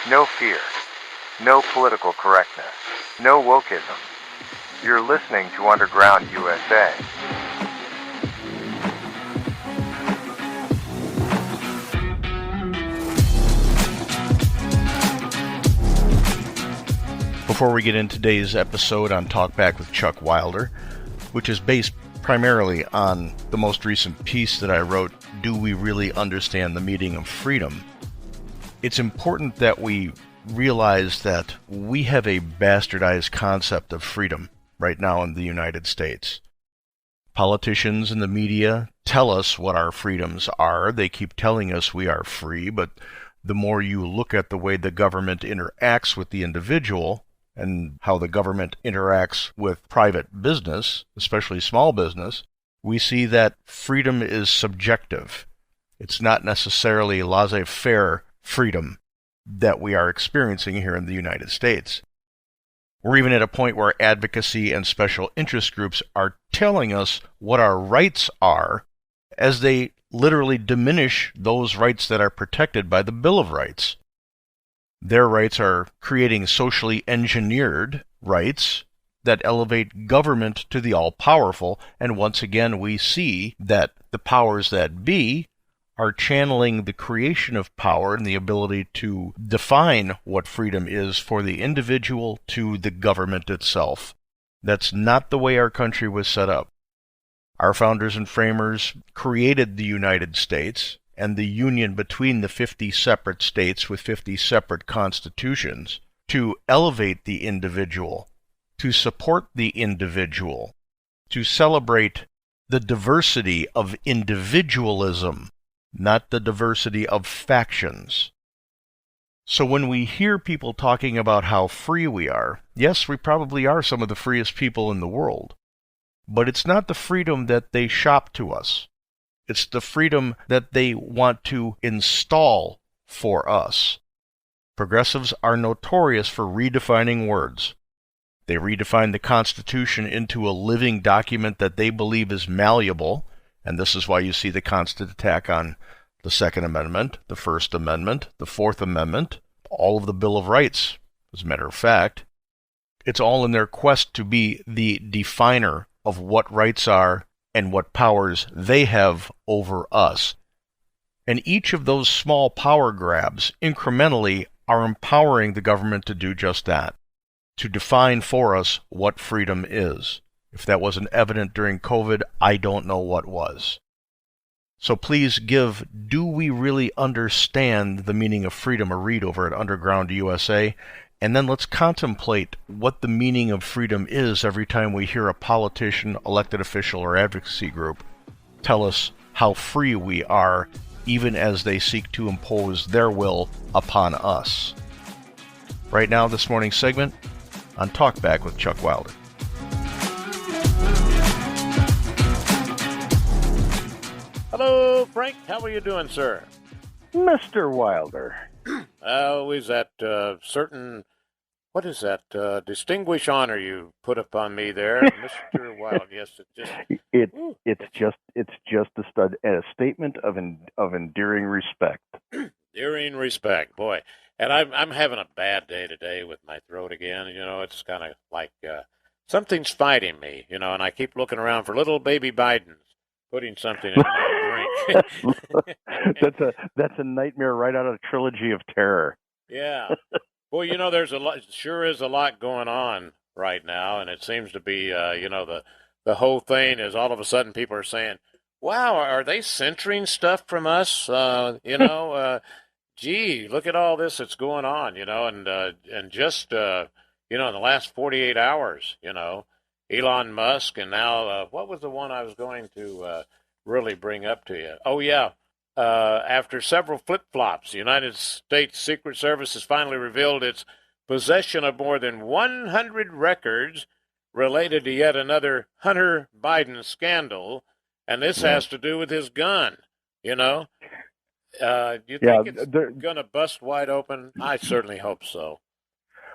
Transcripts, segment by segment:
No fear. No political correctness. No wokeism. You're listening to Underground USA. Before we get into today's episode on Talkback with Chuck Wilder, which is based primarily on the most recent piece that I wrote, Do We Really Understand the Meaning of Freedom? It's important that we realize that we have a bastardized concept of freedom right now in the United States. Politicians and the media tell us what our freedoms are. They keep telling us we are free, but the more you look at the way the government interacts with the individual, and how the government interacts with private business, especially small business, we see that freedom is subjective. It's not necessarily laissez-faire freedom that we are experiencing here in the United States. We're even at a point where advocacy and special interest groups are telling us what our rights are as they literally diminish those rights that are protected by the Bill of Rights. Their rights are creating socially engineered rights that elevate government to the all-powerful, and once again we see that the powers that be are channeling the creation of power and the ability to define what freedom is for the individual to the government itself. That's not the way our country was set up. Our founders and framers created the United States and the union between the 50 separate states with 50 separate constitutions to elevate the individual, to support the individual, to celebrate the diversity of individualism, not the diversity of factions. So when we hear people talking about how free we are, yes, we probably are some of the freest people in the world, but it's not the freedom that they shop to us. It's the freedom that they want to install for us. Progressives are notorious for redefining words. They redefine the Constitution into a living document that they believe is malleable, and this is why you see the constant attack on the Second Amendment, the First Amendment, the Fourth Amendment, all of the Bill of Rights, as a matter of fact. It's all in their quest to be the definer of what rights are and what powers they have over us. And each of those small power grabs incrementally are empowering the government to do just that, to define for us what freedom is. If that wasn't evident during COVID, I don't know what was. So please give Do We Really Understand the Meaning of Freedom a read over at Underground USA, and then let's contemplate what the meaning of freedom is every time we hear a politician, elected official, or advocacy group tell us how free we are, even as they seek to impose their will upon us. Right now, this morning's segment on Talkback with Chuck Wilder. Hello, Frank. How are you doing, sir? Mr. Wilder. Is that certain, what is that, distinguished honor you put upon me there, Mr. Wilder? Yes, it's just a statement of endearing respect. Endearing respect, boy. And I'm having a bad day today with my throat again. You know, it's kind of like something's fighting me, you know, and I keep looking around for little baby Biden's putting something in my drink. That's a nightmare right out of the trilogy of terror. Yeah. Well, you know, there's sure is a lot going on right now, and it seems to be, the whole thing is all of a sudden people are saying, wow, are they censoring stuff from us? Gee, look at all this that's going on, you know, and just, in the last 48 hours, you know, Elon Musk, and now, what was the one I was going to really bring up to you? Oh, yeah. After several flip-flops, the United States Secret Service has finally revealed its possession of more than 100 records related to yet another Hunter Biden scandal, and this has to do with his gun, you know? Do you think it's going to bust wide open? I certainly hope so.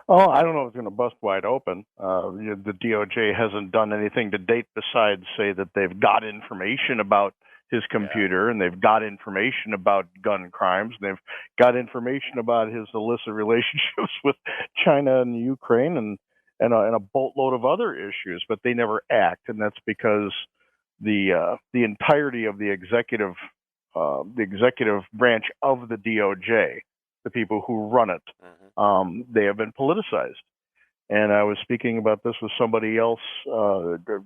Oh, I don't know if it's going to bust wide open. The DOJ hasn't done anything to date besides say that they've got information about his computer, and they've got information about gun crimes, and they've got information about his illicit relationships with China and Ukraine, and a boatload of other issues, but they never act, and that's because the entirety of the executive branch of the DOJ, the people who run it, they have been politicized. And I was speaking about this with somebody else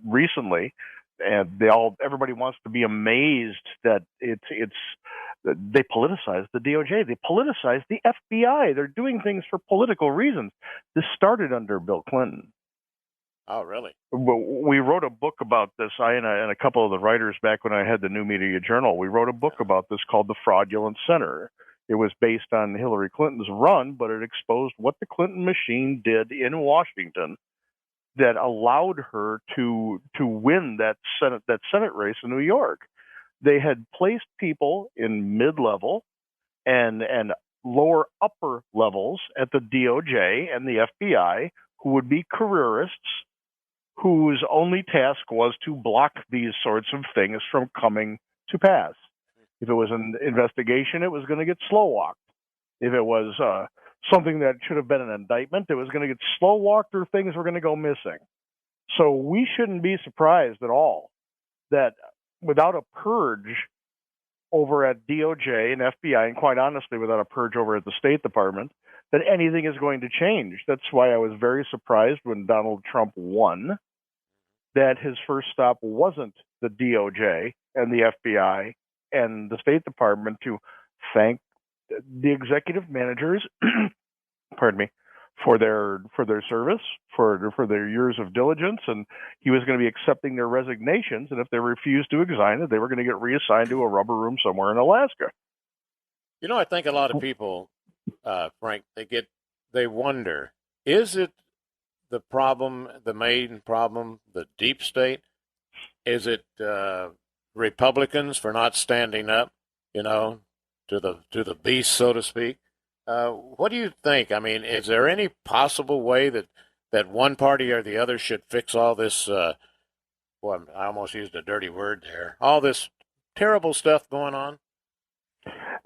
recently, and everybody wants to be amazed that they politicize the DOJ, they politicize the FBI. They're doing things for political reasons. This started under Bill Clinton. Oh, really? We wrote a book about this. I and a couple of the writers back when I had the New Media Journal, we wrote a book about this called The Fraudulent Center. It was based on Hillary Clinton's run, but it exposed what the Clinton machine did in Washington that allowed her to win that Senate race in New York. They had placed people in mid-level and lower upper levels at the DOJ and the FBI who would be careerists, whose only task was to block these sorts of things from coming to pass. If it was an investigation, it was going to get slow-walked. If it was something that should have been an indictment, it was going to get slow-walked or things were going to go missing. So we shouldn't be surprised at all that without a purge over at DOJ and FBI, and quite honestly, without a purge over at the State Department, that anything is going to change. That's why I was very surprised when Donald Trump won, that his first stop wasn't the DOJ and the FBI and the State Department to thank the executive managers, pardon me, for their service, for their years of diligence, and he was going to be accepting their resignations, and if they refused to resign, they were going to get reassigned to a rubber room somewhere in Alaska. You know, I think a lot of people, Frank, they wonder, is it the problem, the main problem, the deep state? Is it Republicans for not standing up, to the beast, so to speak? What do you think? I mean, is there any possible way that one party or the other should fix all this? Well, I almost used a dirty word there. All this terrible stuff going on.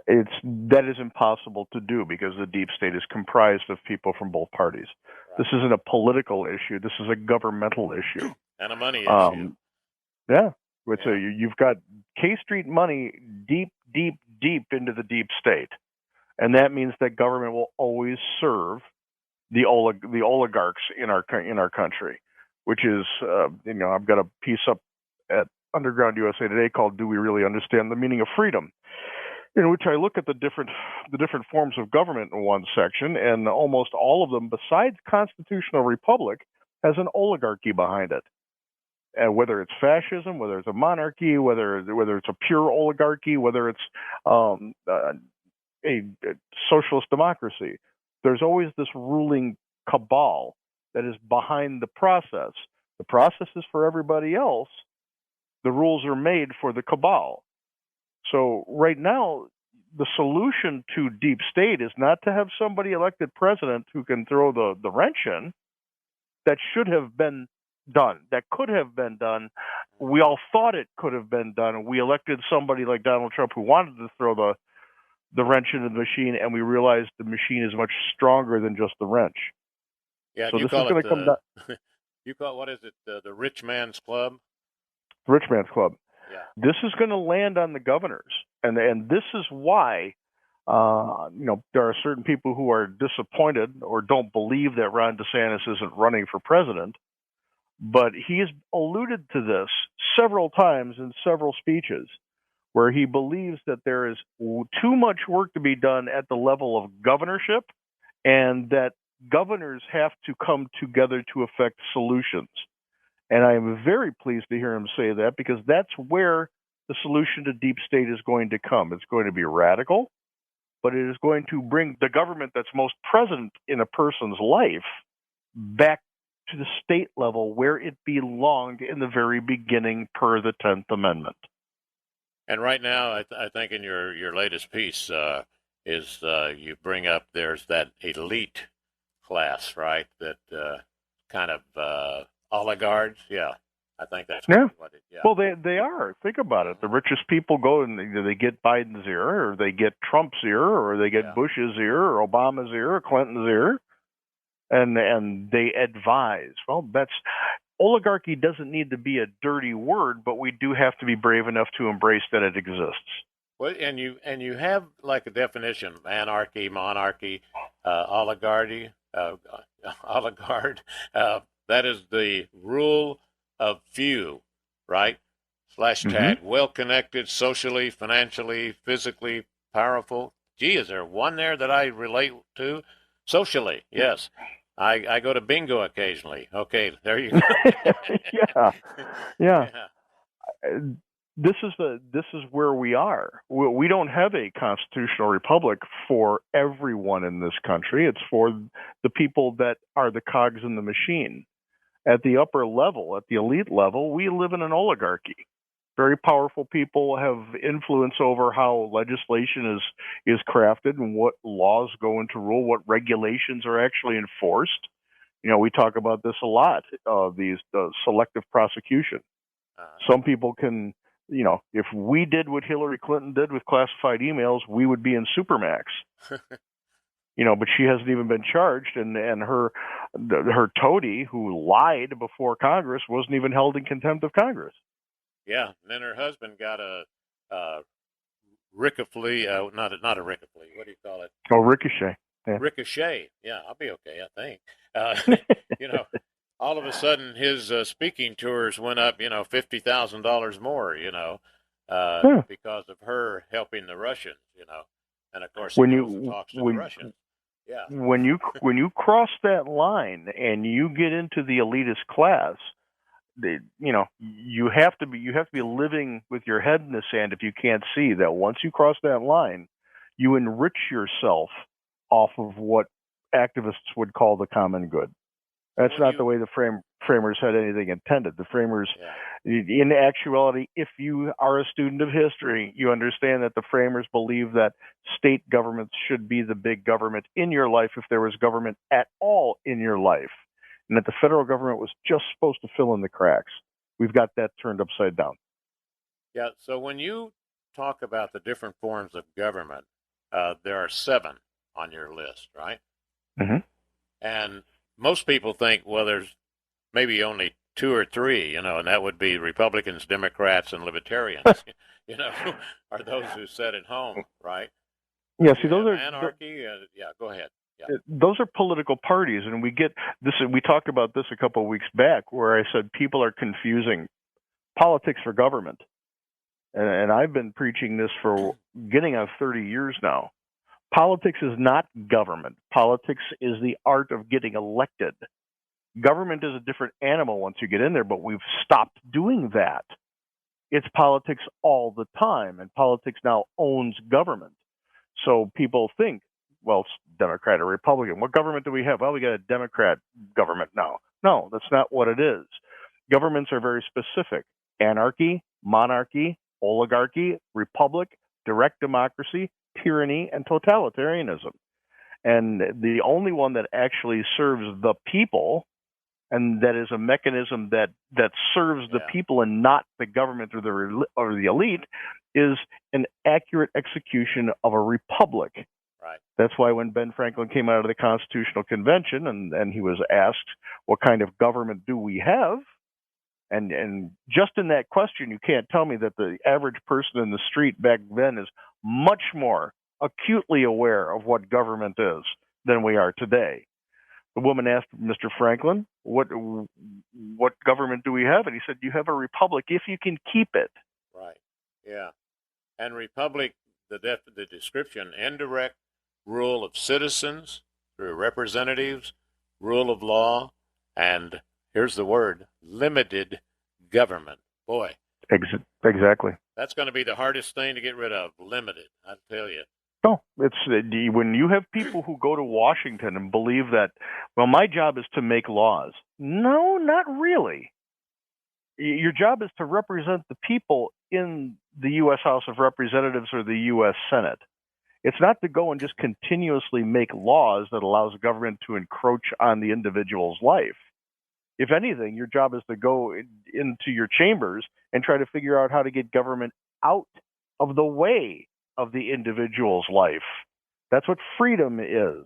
That is impossible to do because the deep state is comprised of people from both parties. Right. This isn't a political issue. This is a governmental issue and a money issue. Yeah. So you've got K Street money deep, deep, deep into the deep state. And that means that government will always serve the oligarchs in our country, which is, I've got a piece up at Underground USA Today called "Do We Really Understand the Meaning of Freedom?" in which I look at the different forms of government in one section, and almost all of them, besides constitutional republic, has an oligarchy behind it. And whether it's fascism, whether it's a monarchy, whether it's a pure oligarchy, whether it's a socialist democracy, there's always this ruling cabal that is behind the process. The process is for everybody else. The rules are made for the cabal. So right now, the solution to deep state is not to have somebody elected president who can throw the wrench in. That should have been done. That could have been done. We all thought it could have been done. We elected somebody like Donald Trump who wanted to throw the wrench into the machine, and we realized the machine is much stronger than just the wrench. Yeah, so you this call is going to come down. You call what is it? The rich man's club. Rich man's club. Yeah. This is going to land on the governors, and this is why there are certain people who are disappointed or don't believe that Ron DeSantis isn't running for president. But he has alluded to this several times in several speeches, where he believes that there is too much work to be done at the level of governorship, and that governors have to come together to effect solutions. And I am very pleased to hear him say that, because that's where the solution to deep state is going to come. It's going to be radical, but it is going to bring the government that's most present in a person's life back to the state level where it belonged in the very beginning per the 10th Amendment. And right now, I think in your latest piece is you bring up there's that elite class, right? That kind of oligarchs, yeah. I think that's Yeah. what it. Yeah. Well, they are. Think about it. The richest people go and they get Biden's ear, or they get Trump's ear, or they get Bush's ear, or Obama's ear, or Clinton's ear, and they advise. Well, that's oligarchy doesn't need to be a dirty word, but we do have to be brave enough to embrace that it exists. Well, and you have like a definition: anarchy, monarchy, oligarchy, oligard. That is the rule of few, right? Slash tag, well-connected, socially, financially, physically powerful. Gee, is there one there that I relate to? Socially, yes. I go to bingo occasionally. Okay, there you go. Yeah. This is where we are. We don't have a constitutional republic for everyone in this country. It's for the people that are the cogs in the machine. At the upper level, at the elite level, we live in an oligarchy. Very powerful people have influence over how legislation is crafted and what laws go into rule, what regulations are actually enforced. We talk about this a lot, these selective prosecution. Some people can, if we did what Hillary Clinton did with classified emails, we would be in Supermax. But she hasn't even been charged, and her toady who lied before Congress wasn't even held in contempt of Congress. Yeah, and then her husband got a rickifley, not a rickifley. What do you call it? Oh, ricochet. Yeah. Ricochet. Yeah, I'll be okay, I think. All of a sudden his speaking tours went up, $50,000 more, because of her helping the Russians, and of course he talks to the Russians. Yeah. When you cross that line and you get into the elitist class, you have to be living with your head in the sand if you can't see that once you cross that line, you enrich yourself off of what activists would call the common good. That's not the way the framers had anything intended. The framers, in actuality, if you are a student of history, you understand that the framers believed that state governments should be the big government in your life if there was government at all in your life, and that the federal government was just supposed to fill in the cracks. We've got that turned upside down. Yeah, so when you talk about the different forms of government, there are 7 on your list, right? Mm-hmm. And most people think, well, there's maybe only 2 or 3, and that would be Republicans, Democrats, and Libertarians, are those who sit at home, right? Yeah, see, those are anarchy. Go ahead. Yeah. Those are political parties, and we get this. We talked about this a couple of weeks back, where I said people are confusing politics for government, and I've been preaching this for getting on 30 years now. Politics is not government. Politics is the art of getting elected. Government is a different animal once you get in there, but we've stopped doing that. It's politics all the time, and politics now owns government. So people think, well, it's Democrat or Republican. What government do we have? Well, we got a Democrat government now. No, that's not what it is. Governments are very specific. Anarchy, monarchy, oligarchy, republic, direct democracy, tyranny, and totalitarianism. And the only one that actually serves the people, and that is a mechanism that serves the people and not the government or the elite, is an accurate execution of a republic. Right. That's why when Ben Franklin came out of the Constitutional Convention and he was asked, what kind of government do we have? And just in that question, you can't tell me that the average person in the street back then is much more acutely aware of what government is than we are today. The woman asked Mr. Franklin, what government do we have? And he said, you have a republic if you can keep it. Right. Yeah. And republic, the description, indirect rule of citizens through representatives, rule of law, and here's the word, limited government. Boy. Exactly. That's going to be the hardest thing to get rid of, limited, I tell you. No, it's when you have people who go to Washington and believe that, well, my job is to make laws. No, not really. Your job is to represent the people in the U.S. House of Representatives or the U.S. Senate. It's not to go and just continuously make laws that allows the government to encroach on the individual's life. If anything, your job is to go into your chambers and try to figure out how to get government out of the way of the individual's life. That's what freedom is.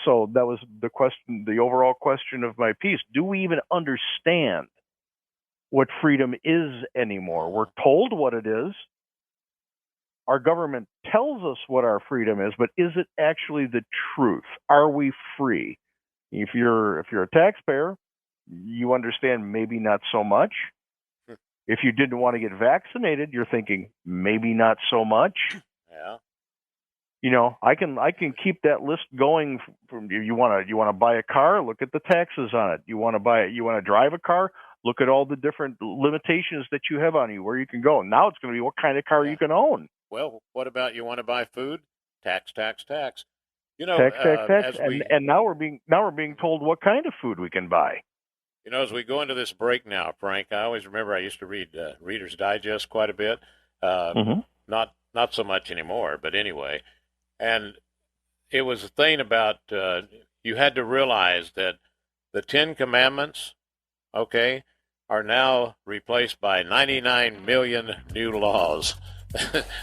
So that was the question, the overall question of my piece. Do we even understand what freedom is anymore? We're told what it is. Our government tells us what our freedom is, but is it actually the truth? Are we free? If you're a taxpayer, you understand maybe not so much. If you didn't want to get vaccinated, you're thinking maybe not so much. Yeah. You know, I can keep that list going. From you want to buy a car, look at the taxes on it. You want to drive a car, look at all the different limitations that you have on you, where you can go. Now it's going to be what kind of car you can own. Well, what about you want to buy food? Tax, tax, tax. You know, tax, and now we're being told what kind of food we can buy. You know, as we go into this break now, Frank, I always remember I used to read Reader's Digest quite a bit. Not so much anymore, but anyway. And it was a thing about you had to realize that the 10 Commandments, okay, are now replaced by 99 million new laws.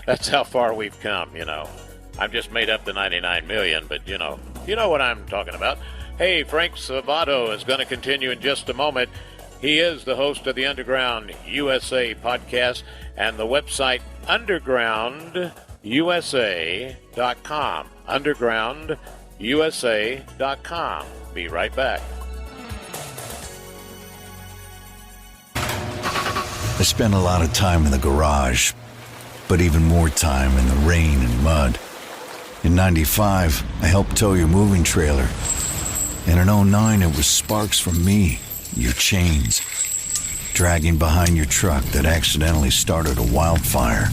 That's how far we've come, you know. I've just made up the 99 million, but you know what I'm talking about. Hey, Frank Savato is going to continue in just a moment. He is the host of the Underground USA podcast and the website undergroundusa.com. Undergroundusa.com. Be right back. I spent a lot of time in the garage, but even more time in the rain and mud. In 95, I helped tow your moving trailer. And in 09, it was sparks from me, your chains, dragging behind your truck that accidentally started a wildfire.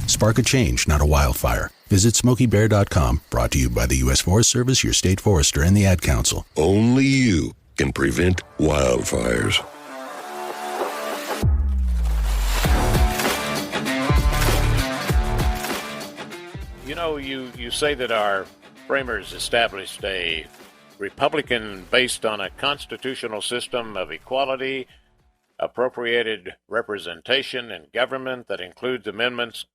Spark a change, not a wildfire. Visit SmokeyBear.com, brought to you by the U.S. Forest Service, your state forester, and the Ad Council. Only you can prevent wildfires. You know, you say that our framers established a republican based on a constitutional system of equality, appropriated representation in government that includes amendments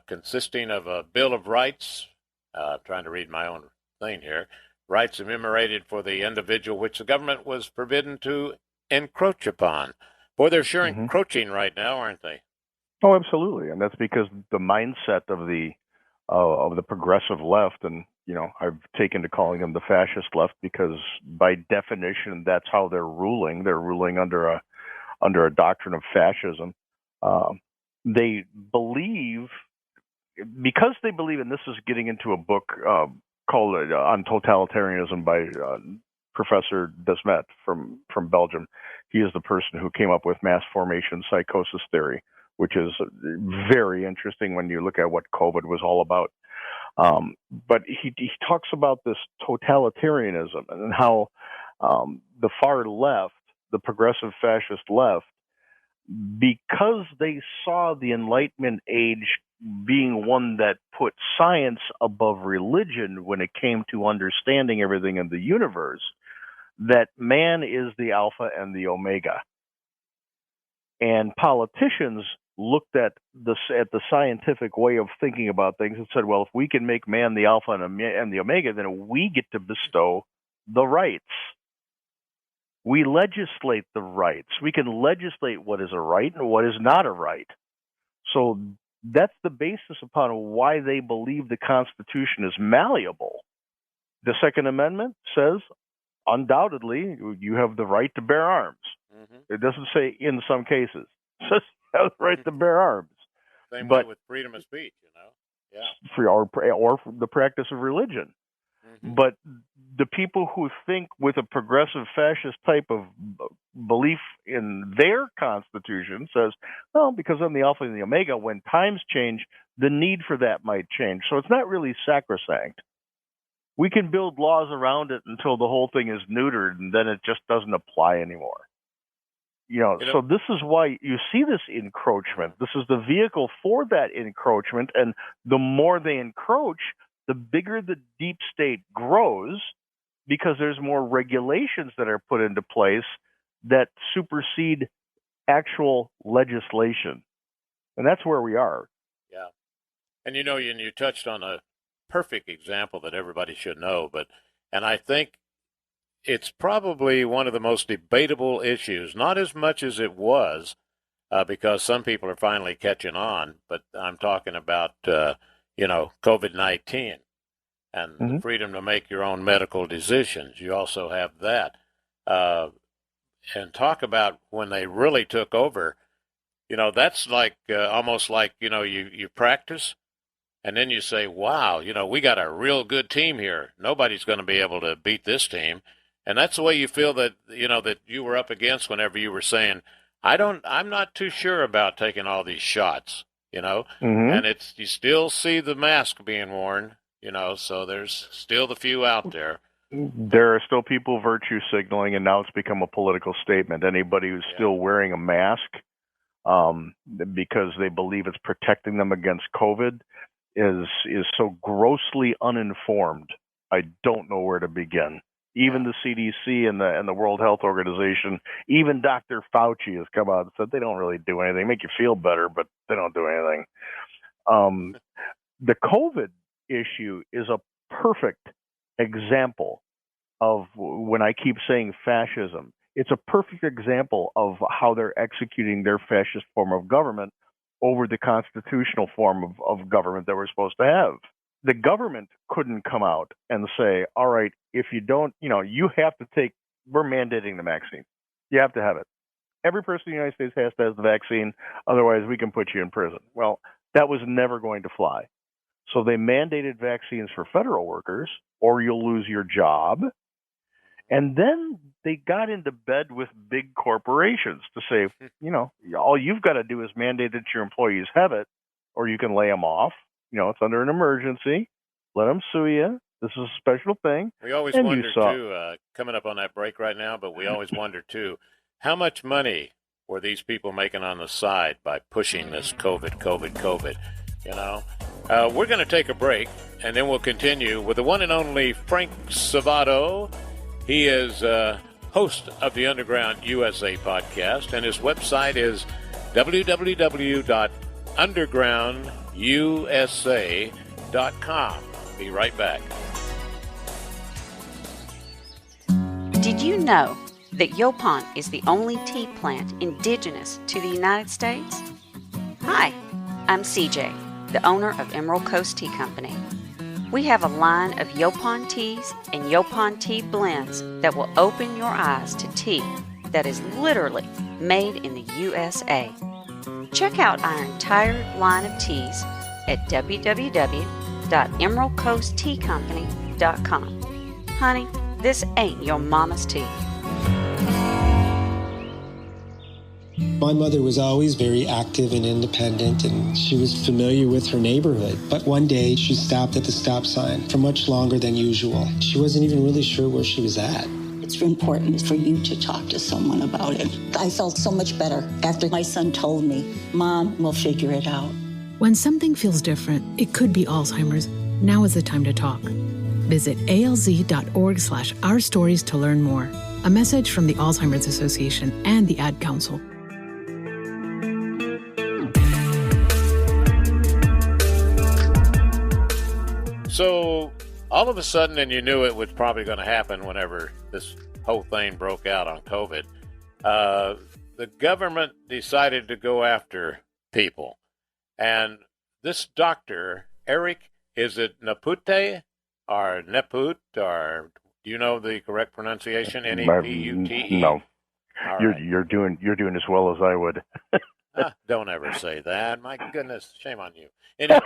consisting of a Bill of Rights. I'm trying to read my own thing here. Rights enumerated for the individual, which the government was forbidden to encroach upon. Boy, they're sure encroaching right now, aren't they? Oh, absolutely, and that's because the mindset of the progressive left, and you know, I've taken to calling them the fascist left because by definition that's how they're ruling. They're ruling under a doctrine of fascism. They believe, because they believe, and this is getting into a book called on totalitarianism by Professor Desmet from Belgium. He is the person who came up with mass formation psychosis theory, which is very interesting when you look at what COVID was all about. But he talks about this totalitarianism and how the far left, the progressive fascist left, because they saw the Enlightenment age being one that put science above religion when it came to understanding everything in the universe, that man is the alpha and the omega. And politicians looked at the scientific way of thinking about things and said, well, if we can make man the alpha and the omega, then we get to bestow the rights. We legislate the rights. We can legislate what is a right and what is not a right. So that's the basis upon why they believe the Constitution is malleable. The Second Amendment says, undoubtedly, you have the right to bear arms. It doesn't say in some cases. It says you have the right to bear arms. Same way with freedom of speech, you know? Yeah. Or the practice of religion. But the people who think with a progressive fascist type of belief in their constitution says, well, because I'm the alpha and the omega, when times change, the need for that might change. So it's not really sacrosanct. We can build laws around it until the whole thing is neutered, and then it just doesn't apply anymore. So this is why you see this encroachment. This is the vehicle for that encroachment, and the more they encroach, the bigger the deep state grows, because there's more regulations that are put into place that supersede actual legislation. And that's where we are. Yeah. And you touched on a perfect example that everybody should know, and I think it's probably one of the most debatable issues, not as much as it was, because some people are finally catching on, but I'm talking about, COVID-19 and the freedom to make your own medical decisions. You also have that. And talk about when they really took over, that's like almost like, you practice and then you say, wow, we got a real good team here. Nobody's going to be able to beat this team. And that's the way you feel that, that you were up against whenever you were saying, I'm not too sure about taking all these shots, and you still see the mask being worn, so there's still the few out there. There are still people virtue signaling, and now it's become a political statement. Anybody who's still wearing a mask because they believe it's protecting them against COVID is so grossly uninformed. I don't know where to begin. Even the CDC and the World Health Organization, even Dr. Fauci has come out and said they don't really do anything. They make you feel better, but they don't do anything. The COVID issue is a perfect example of when I keep saying fascism. It's a perfect example of how they're executing their fascist form of government over the constitutional form of government that we're supposed to have. The government couldn't come out and say, all right, if you don't, you have to we're mandating the vaccine. You have to have it. Every person in the United States has to have the vaccine. Otherwise, we can put you in prison. Well, that was never going to fly. So they mandated vaccines for federal workers, or you'll lose your job. And then they got into bed with big corporations to say, all you've got to do is mandate that your employees have it, or you can lay them off. It's under an emergency. Let them sue you. This is a special thing. We always wonder, too, coming up on that break right now, but we always wonder, too, how much money were these people making on the side by pushing this COVID? We're going to take a break, and then we'll continue with the one and only Frank Savato. He is host of the Underground USA podcast, and his website is www.undergroundusa.com. Be right back. Did you know that Yaupon is the only tea plant indigenous to the United States? Hi, I'm CJ, the owner of Emerald Coast Tea Company. We have a line of Yaupon teas and Yaupon tea blends that will open your eyes to tea that is literally made in the USA. Check out our entire line of teas at www.emeraldcoastteacompany.com. Honey, this ain't your mama's tea. My mother was always very active and independent, and she was familiar with her neighborhood. But one day, she stopped at the stop sign for much longer than usual. She wasn't even really sure where she was at. It's important for you to talk to someone about it. I felt so much better after my son told me, Mom, we'll figure it out. When something feels different, it could be Alzheimer's. Now is the time to talk. Visit alz.org/ourstories to learn more. A message from the Alzheimer's Association and the Ad Council. So all of a sudden, and you knew it was probably going to happen whenever this whole thing broke out on COVID, the government decided to go after people. And this doctor, Eric, is it Napute or Neput, or do you know the correct pronunciation? Nepute? No. Right. You're doing as well as I would. Don't ever say that. My goodness, shame on you. Anyway,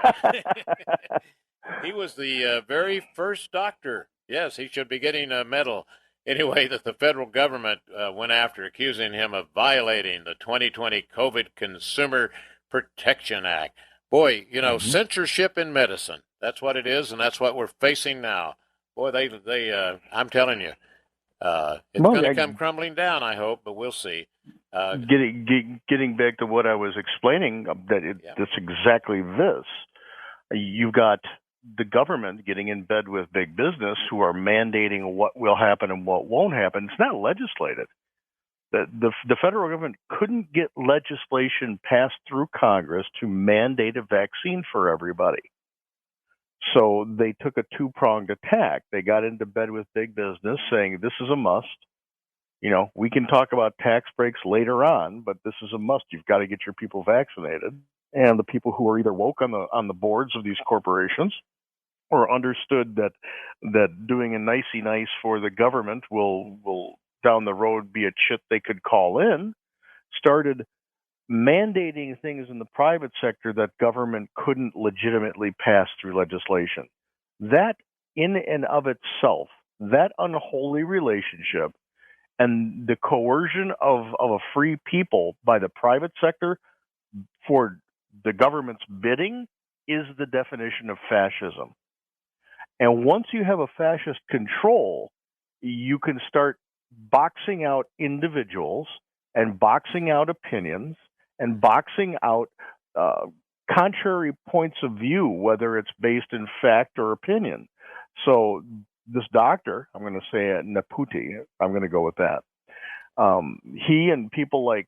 he was the very first doctor. Yes, he should be getting a medal. Anyway, that the federal government went after, accusing him of violating the 2020 COVID Consumer Protection Act. Boy, censorship in medicine. That's what it is, and that's what we're facing now. Boy, they I'm telling you, it's going to come crumbling down, I hope, but we'll see. Getting back to what I was explaining, that's exactly this. You've got the government getting in bed with big business who are mandating what will happen and what won't happen. It's not legislated. The federal government couldn't get legislation passed through Congress to mandate a vaccine for everybody. So they took a two-pronged attack. They got into bed with big business saying this is a must. We can talk about tax breaks later on, but this is a must. You've got to get your people vaccinated. And the people who are either woke on the boards of these corporations or understood that doing a nicey nice for the government will down the road be a chit they could call in, started mandating things in the private sector that government couldn't legitimately pass through legislation. That in and of itself, that unholy relationship and the coercion of a free people by the private sector for the government's bidding is the definition of fascism. And once you have a fascist control, you can start boxing out individuals and boxing out opinions and boxing out contrary points of view, whether it's based in fact or opinion. So this doctor, I'm going to say it, Naputi, I'm going to go with that. He and people like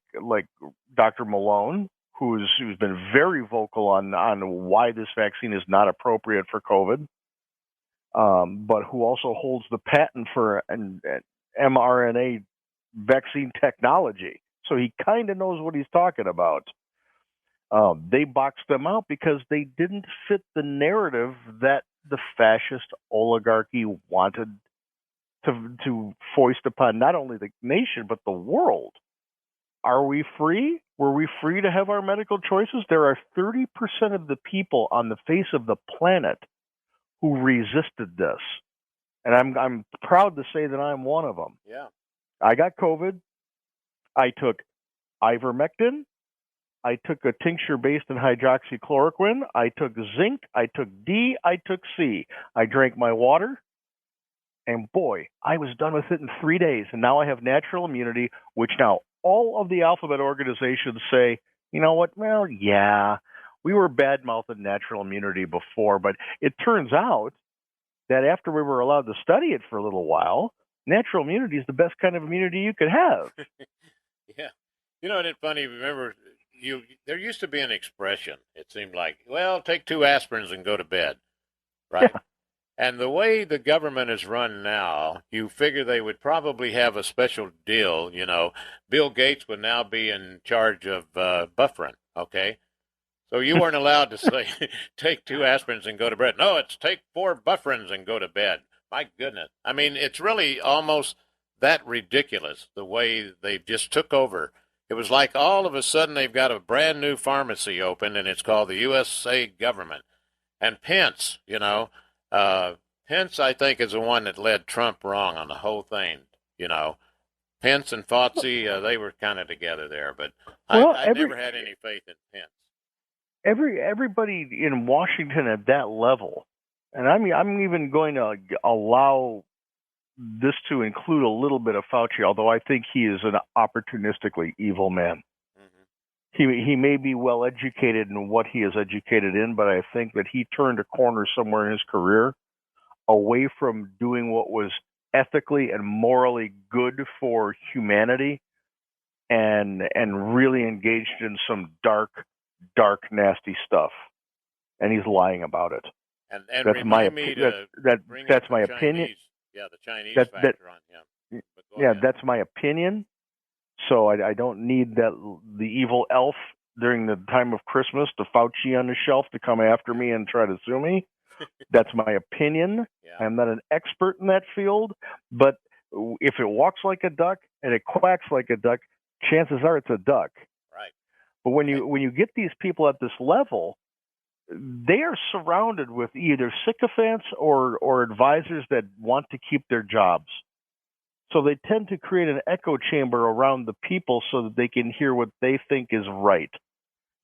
Dr. Malone, who's been very vocal on why this vaccine is not appropriate for COVID, but who also holds the patent for an mRNA vaccine technology. So he kind of knows what he's talking about. They boxed them out because they didn't fit the narrative that the fascist oligarchy wanted to foist upon not only the nation, but the world. Are we free? Were we free to have our medical choices? There are 30% of the people on the face of the planet who resisted this. And I'm proud to say that I'm one of them. Yeah. I got COVID. I took ivermectin. I took a tincture based in hydroxychloroquine. I took zinc. I took D. I took C. I drank my water. And boy, I was done with it in 3 days. And now I have natural immunity, which now all of the alphabet organizations say, you know what? Well, yeah, we were bad-mouthing natural immunity before. But it turns out that after we were allowed to study it for a little while, natural immunity is the best kind of immunity you could have. Yeah. Isn't it funny? Remember, there used to be an expression, it seemed like, well, take 2 aspirins and go to bed, right? Yeah. And the way the government is run now, you figure they would probably have a special deal, Bill Gates would now be in charge of buffering, okay? So you weren't allowed to say, take 2 aspirins and go to bed. No, it's take 4 bufferins and go to bed. My goodness. I mean, it's really almost that ridiculous, the way they just took over. It was like all of a sudden they've got a brand new pharmacy open, and it's called the USA government. And Pence, Pence, I think, is the one that led Trump wrong on the whole thing, Pence and Fauci, they were kind of together there, but I never had any faith in Pence. Everybody in Washington at that level, and I'm even going to allow this to include a little bit of Fauci, although I think he is an opportunistically evil man. Mm-hmm. He may be well educated in what he is educated in, but I think that he turned a corner somewhere in his career away from doing what was ethically and morally good for humanity, and really engaged in some dark, nasty stuff. And he's lying about it. And that's my opinion. That's my opinion. Yeah, the Chinese factor on him. Yeah, that's my opinion. So I don't need the evil elf during the time of Christmas, the Fauci on the shelf, to come after me and try to sue me. That's my opinion. Yeah. I'm not an expert in that field, but if it walks like a duck and it quacks like a duck, chances are it's a duck. Right. But when you get these people at this level, they are surrounded with either sycophants or advisors that want to keep their jobs. So they tend to create an echo chamber around the people so that they can hear what they think is right.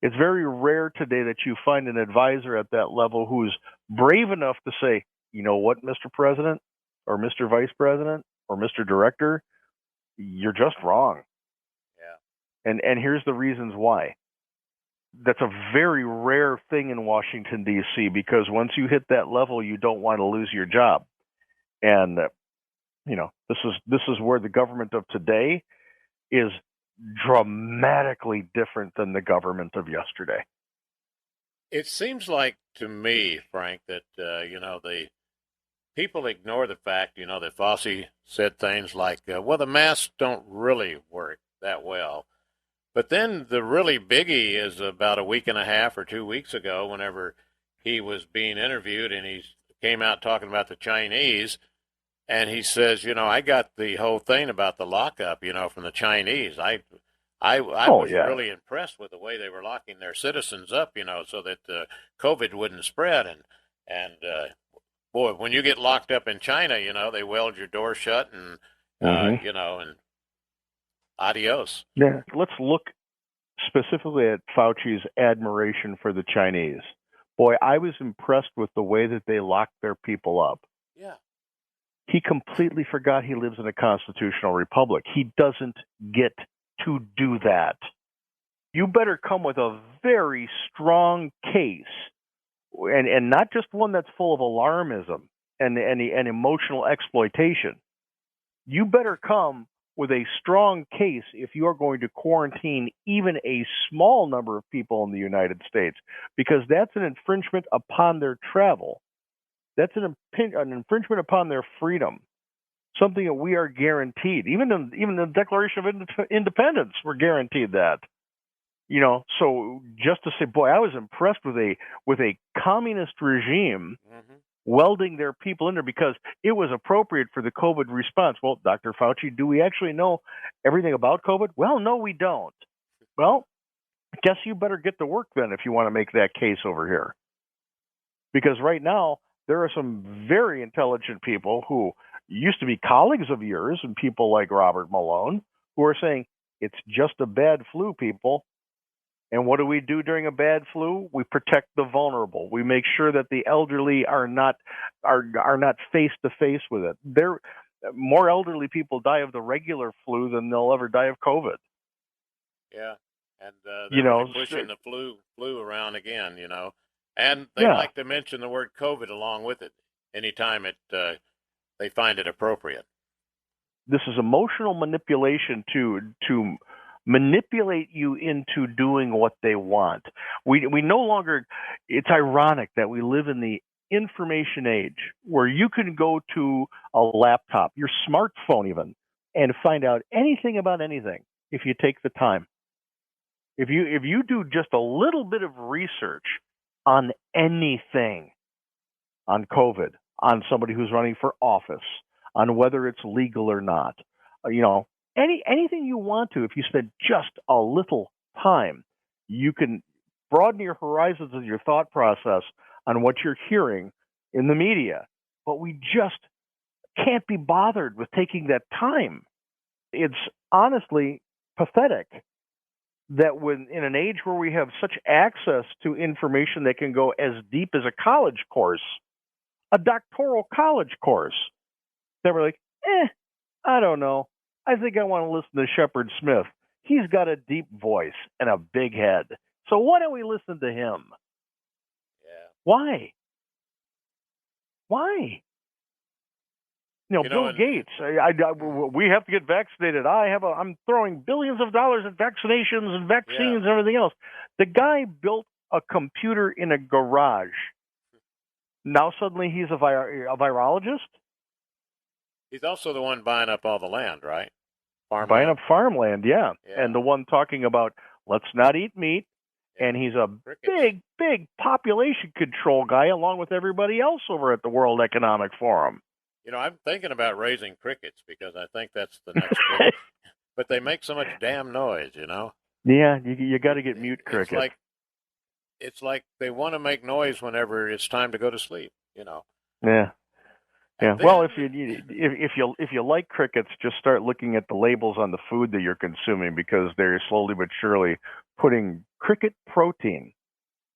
It's very rare today that you find an advisor at that level who's brave enough to say, you know what, Mr. President, or Mr. Vice President, or Mr. Director, you're just wrong. Yeah. And here's the reasons why. that's a very rare thing in Washington, D.C., because once you hit that level, you don't want to lose your job. And, this is where the government of today is dramatically different than the government of yesterday. It seems like to me, Frank, that, the people ignore the fact, that Fauci said things like, well, the masks don't really work that well. But then the really biggie is about a week and a half or 2 weeks ago, whenever he was being interviewed and he came out talking about the Chinese, and he says, I got the whole thing about the lockup, from the Chinese. I was really impressed with the way they were locking their citizens up, so that COVID wouldn't spread. And boy, when you get locked up in China, they weld your door shut and, and adios. Yeah. Let's look specifically at Fauci's admiration for the Chinese. Boy, I was impressed with the way that they locked their people up. Yeah. He completely forgot he lives in a constitutional republic. He doesn't get to do that. You better come with a very strong case, and not just one that's full of alarmism and emotional exploitation. You better come with a strong case if you are going to quarantine even a small number of people in the United States, because that's an infringement upon their travel. That's an infringement upon their freedom, something that we are guaranteed. Even the Declaration of Independence, we're guaranteed that. So just to say, boy, I was impressed with a communist regime welding their people in there because it was appropriate for the COVID response. Well, Dr. Fauci, do we actually know everything about COVID? Well, no, we don't. Well, I guess you better get to work then if you want to make that case over here. Because right now, there are some very intelligent people who used to be colleagues of yours and people like Robert Malone who are saying, it's just a bad flu, people. And what do we do during a bad flu? We protect the vulnerable. We make sure that the elderly are not face to face with it. More elderly people die of the regular flu than they'll ever die of COVID. Yeah, and they're really pushing the flu around again. And they like to mention the word COVID along with it anytime they find it appropriate. This is emotional manipulation to manipulate you into doing what they want. We no longer, it's ironic that we live in the information age where you can go to a laptop, your smartphone even, and find out anything about anything if you take the time. If you do just a little bit of research on anything, on COVID, on somebody who's running for office, on whether it's legal or not, anything you want to, if you spend just a little time, you can broaden your horizons of your thought process on what you're hearing in the media. But we just can't be bothered with taking that time. It's honestly pathetic that when in an age where we have such access to information that can go as deep as a college course, a doctoral college course, that we're like, I don't know. I think I want to listen to Shepard Smith. He's got a deep voice and a big head. So why don't we listen to him? Yeah. Why? Bill Gates. We have to get vaccinated. I'm throwing billions of dollars at vaccinations and vaccines and everything else. The guy built a computer in a garage. Now suddenly he's a virologist? He's also the one buying up all the land, right? Buying up farmland, yeah. And the one talking about let's not eat meat. Yeah. And he's a big population control guy along with everybody else over at the World Economic Forum. I'm thinking about raising crickets because I think that's the next thing. But they make so much damn noise, Yeah, you got to get mute crickets. It's like they want to make noise whenever it's time to go to sleep, Yeah. Yeah. Well, if you like crickets, just start looking at the labels on the food that you're consuming because they're slowly but surely putting cricket protein,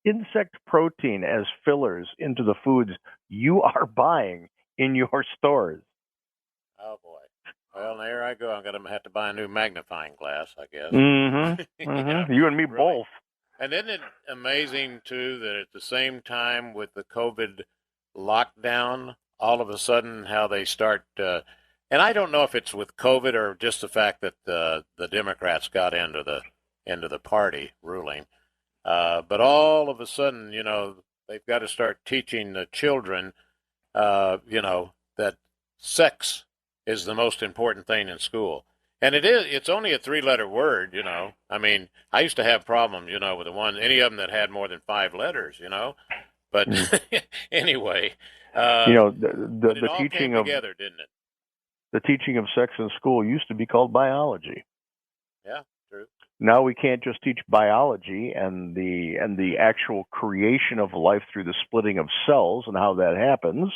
insect protein as fillers into the foods you are buying in your stores. Oh boy. Well, there I go. I'm going to have to buy a new magnifying glass, I guess. Mm-hmm. Mm-hmm. You and me both. And isn't it amazing, too, that at the same time with the COVID lockdown, all of a sudden how they start, and I don't know if it's with COVID or just the fact that the Democrats got into the party ruling, but all of a sudden, they've got to start teaching the children, that sex is the most important thing in school. And it's only a 3-letter word, I mean, I used to have problems, with any of them that had more than 5 letters, but anyway, the all teaching came of together, didn't it? the teaching of sex in school used to be called biology. Yeah, true. Now we can't just teach biology and the actual creation of life through the splitting of cells and how that happens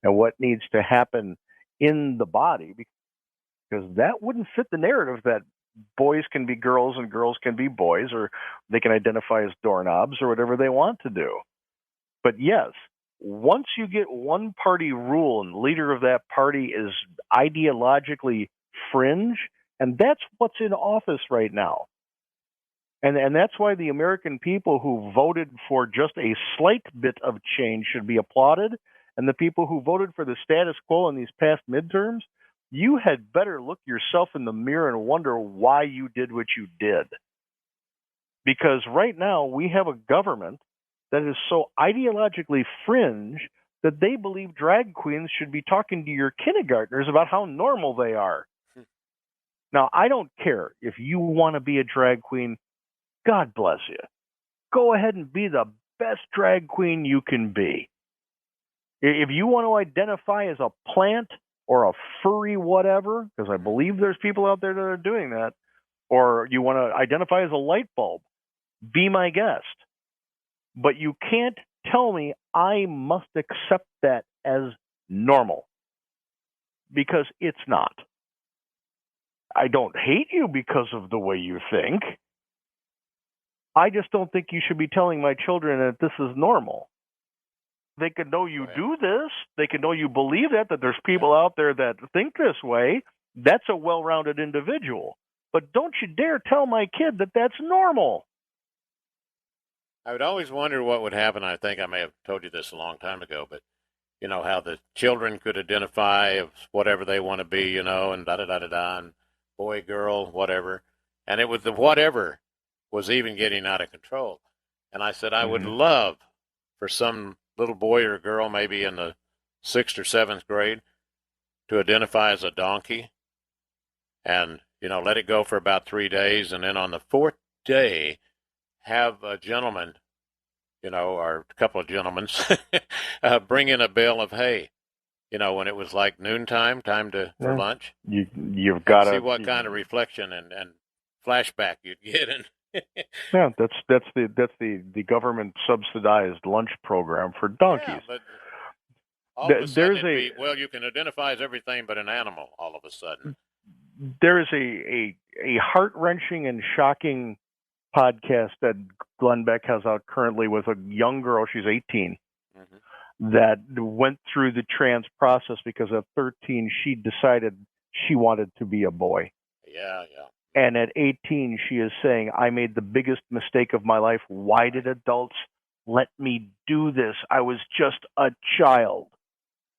and what needs to happen in the body, because that wouldn't fit the narrative that boys can be girls and girls can be boys, or they can identify as doorknobs or whatever they want to do. But yes, once you get one party rule and the leader of that party is ideologically fringe, and that's what's in office right now. And that's why the American people who voted for just a slight bit of change should be applauded, and the people who voted for the status quo in these past midterms, you had better look yourself in the mirror and wonder why you did what you did. Because right now we have a government that is so ideologically fringe that they believe drag queens should be talking to your kindergartners about how normal they are. Now, I don't care if you want to be a drag queen. God bless you. Go ahead and be the best drag queen you can be. If you want to identify as a plant or a furry whatever, because I believe there's people out there that are doing that, or you want to identify as a light bulb, be my guest. But you can't tell me I must accept that as normal, because it's not. I don't hate you because of the way you think. I just don't think you should be telling my children that this is normal. They can know you do this. They can know you believe that there's people out there that think this way. That's a well-rounded individual. But don't you dare tell my kid that that's normal. I would always wonder what would happen. I think I may have told you this a long time ago, but how the children could identify of whatever they want to be, and da-da-da-da-da, and boy, girl, whatever. And it was the whatever was even getting out of control. And I said, I would love for some little boy or girl, maybe in the 6th or 7th grade, to identify as a donkey and, let it go for about 3 days. And then on the 4th day, have a gentleman, or a couple of gentlemen, bring in a bale of hay, when it was like noontime, for lunch. You've got to see what kind of reflection and flashback you'd get. And yeah, that's the government subsidized lunch program for donkeys. Yeah, but all of a sudden you can identify as everything but an animal. All of a sudden, there is a heart-wrenching and shocking podcast that Glenn Beck has out currently with a young girl. She's 18. That went through the trans process because at 13 she decided she wanted to be a boy. Yeah. And at 18, she is saying, I made the biggest mistake of my life. Why did adults let me do this? I was just a child.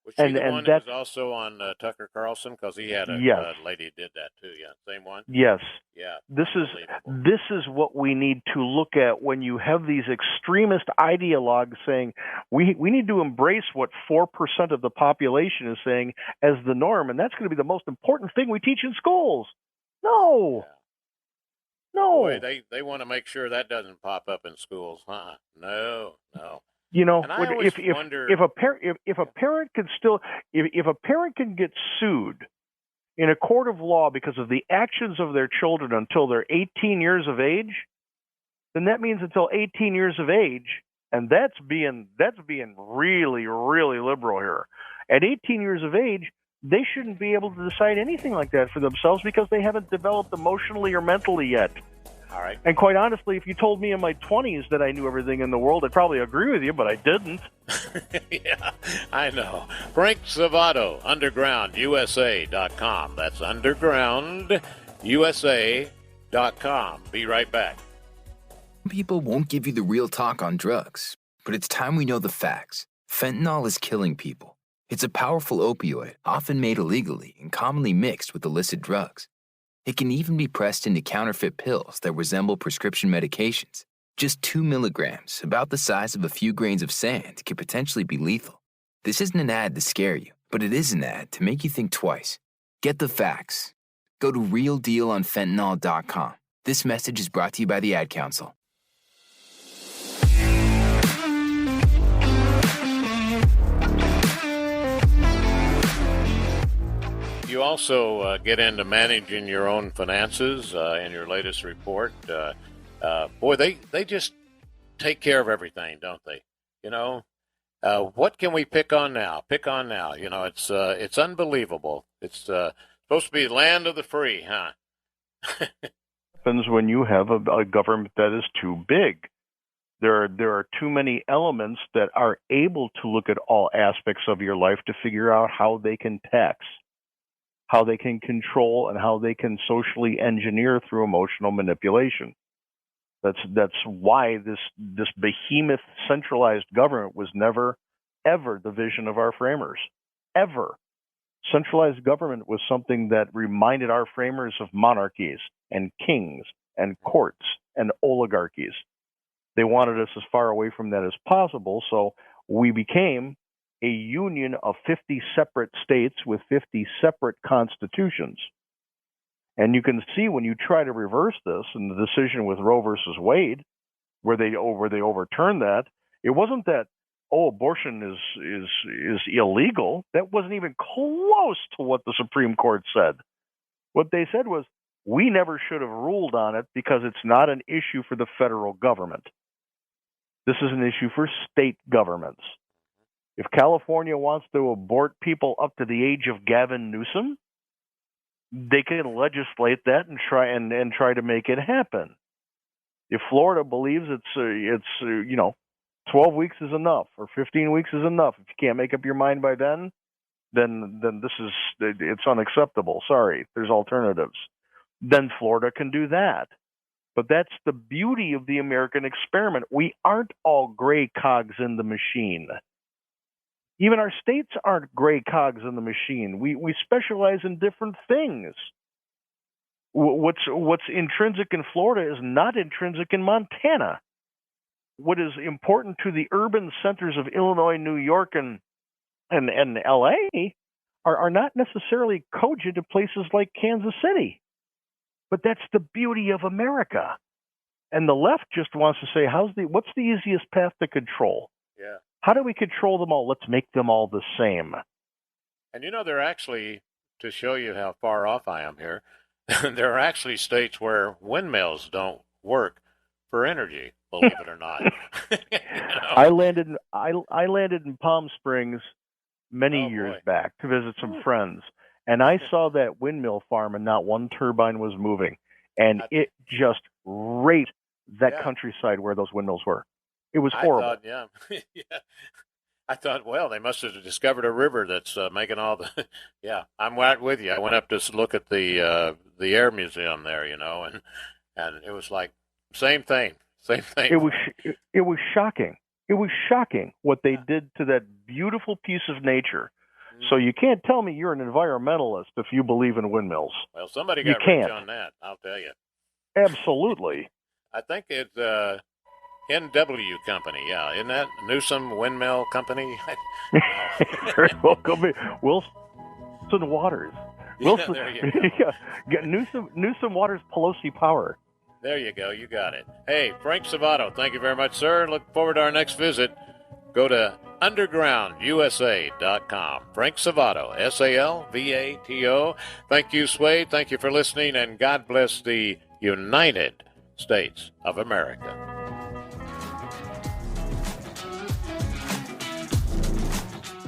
Was she the one that was also on Tucker Carlson? Because he had a lady who did that too. Yeah, same one? Yes. Yeah. This is what we need to look at when you have these extremist ideologues saying we need to embrace what 4% of the population is saying as the norm, and that's going to be the most important thing we teach in schools. No. Boy, they want to make sure that doesn't pop up in schools, huh? No. If a parent can get sued in a court of law because of the actions of their children until they're 18 years of age, then that means until 18 years of age, and that's being really, really liberal here. At 18 years of age, they shouldn't be able to decide anything like that for themselves because they haven't developed emotionally or mentally yet. All right. And quite honestly, if you told me in my 20s that I knew everything in the world, I'd probably agree with you, but I didn't. Yeah, I know. Frank Savato, undergroundusa.com. That's undergroundusa.com. Be right back. People won't give you the real talk on drugs, but it's time we know the facts. Fentanyl is killing people. It's a powerful opioid, often made illegally and commonly mixed with illicit drugs. It can even be pressed into counterfeit pills that resemble prescription medications. Just 2 milligrams, about the size of a few grains of sand, can potentially be lethal. This isn't an ad to scare you, but it is an ad to make you think twice. Get the facts. Go to realdealonfentanyl.com. This message is brought to you by the Ad Council. You also get into managing your own finances in your latest report. Boy, they just take care of everything, don't they? You know, what can we pick on now? You know, it's unbelievable. It's supposed to be the land of the free, huh? Happens when you have a government that is too big. There are too many elements that are able to look at all aspects of your life to figure out how they can tax, how they can control, and how they can socially engineer through emotional manipulation. That's why this behemoth centralized government was never, ever the vision of our framers. Ever. Centralized government was something that reminded our framers of monarchies and kings and courts and oligarchies. They wanted us as far away from that as possible, so we became a union of 50 separate states with 50 separate constitutions. And you can see when you try to reverse this in the decision with Roe versus Wade, where they overturned that, it wasn't that, abortion is illegal. That wasn't even close to what the Supreme Court said. What they said was, we never should have ruled on it because it's not an issue for the federal government. This is an issue for state governments. If California wants to abort people up to the age of Gavin Newsom, they can legislate that and try to make it happen. If Florida believes it's 12 weeks is enough or 15 weeks is enough, if you can't make up your mind by then it's unacceptable. Sorry, there's alternatives. Then Florida can do that. But that's the beauty of the American experiment. We aren't all gray cogs in the machine. Even our states aren't gray cogs in the machine. We specialize in different things. What's intrinsic in Florida is not intrinsic in Montana. What is important to the urban centers of Illinois, New York, and L.A. are not necessarily cogent to places like Kansas City. But that's the beauty of America. And the left just wants to say, what's the easiest path to control? Yeah. How do we control them all? Let's make them all the same. And they're actually, to show you how far off I am here, there are actually states where windmills don't work for energy, believe it or not. I landed in Palm Springs many years back to visit some friends, and I saw that windmill farm, and not one turbine was moving, and it just raped that countryside where those windmills were. It was horrible. I thought, well, they must have discovered a river that's making all the. Yeah, I'm right with you. I went up to look at the air museum there, and it was like same thing. It was shocking. It was shocking what they did to that beautiful piece of nature. So you can't tell me you're an environmentalist if you believe in windmills. Well, somebody got rich on that, I'll tell you. Absolutely. I think it's NW Company, yeah. Isn't that Newsom Windmill Company? Very well could be. Wilson Waters. Wilson, there you go. Newsom Waters Pelosi Power. There you go. You got it. Hey, Frank Savato, thank you very much, sir. Look forward to our next visit. Go to undergroundusa.com. Frank Savato, Salvato. Thank you, Sway. Thank you for listening, and God bless the United States of America.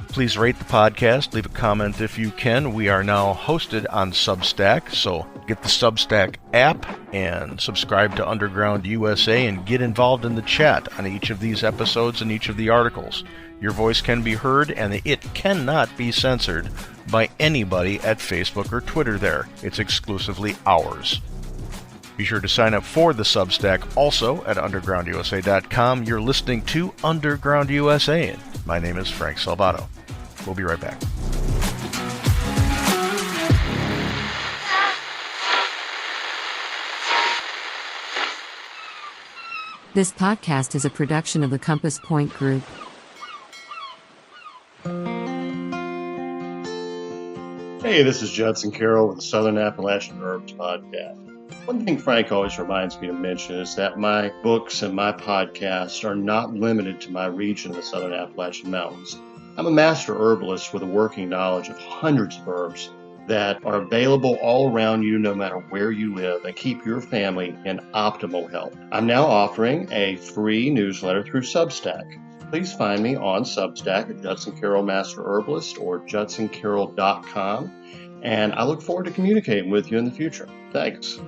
Please rate the podcast, leave a comment if you can. We are now hosted on Substack, so get the Substack app and subscribe to Underground USA and get involved in the chat on each of these episodes and each of the articles. Your voice can be heard, and it cannot be censored by anybody at Facebook or Twitter there. It's exclusively ours. Be sure to sign up for the Substack also at undergroundusa.com. You're listening to Underground USA, and my name is Frank Salvato. We'll be right back. This podcast is a production of the Compass Point Group. Hey, this is Judson Carroll with the Southern Appalachian Herbs Podcast. One thing Frank always reminds me to mention is that my books and my podcasts are not limited to my region of the Southern Appalachian Mountains. I'm a master herbalist with a working knowledge of hundreds of herbs that are available all around you no matter where you live and keep your family in optimal health. I'm now offering a free newsletter through Substack. Please find me on Substack at Judson Carroll Master Herbalist or judsoncarroll.com, and I look forward to communicating with you in the future. Thanks.